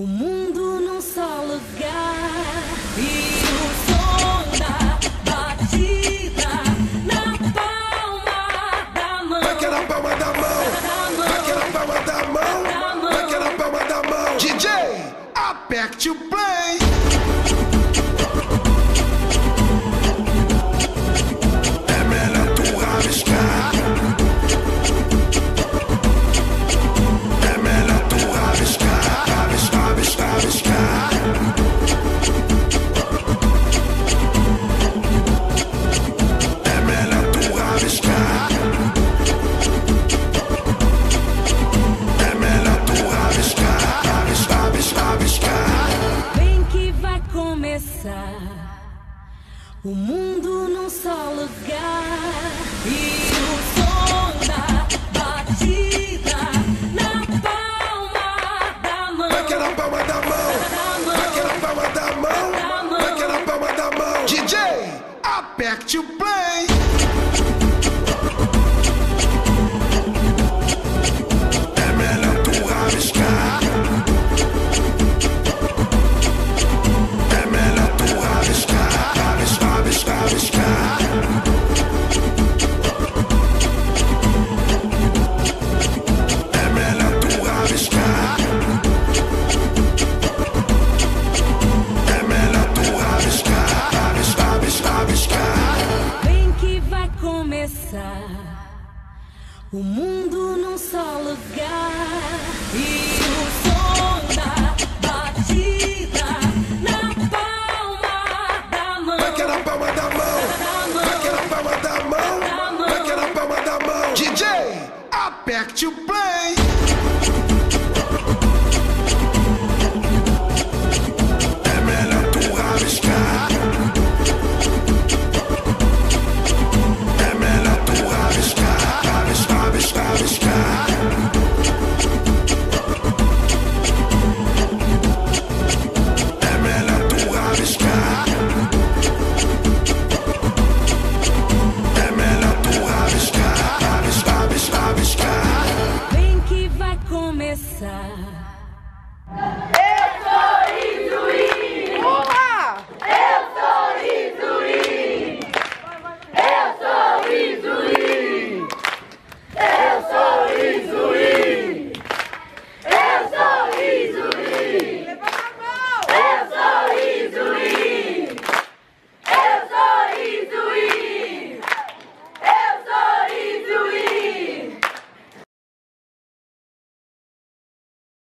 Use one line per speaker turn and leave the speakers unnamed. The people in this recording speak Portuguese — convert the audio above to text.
O mundo num só lugar e o som da batida na palma da mão.
Vai que é na palma da mão, vai que é na palma da mão, vai que é na palma da mão. DJ, aperte o play. É melhor tu rabiscar. É melhor tu rabiscar, rabiscar, rabiscar. É melhor tu rabiscar. É melhor tu rabiscar, rabiscar, rabiscar.
Vem que vai começar o mundo num só lugar e o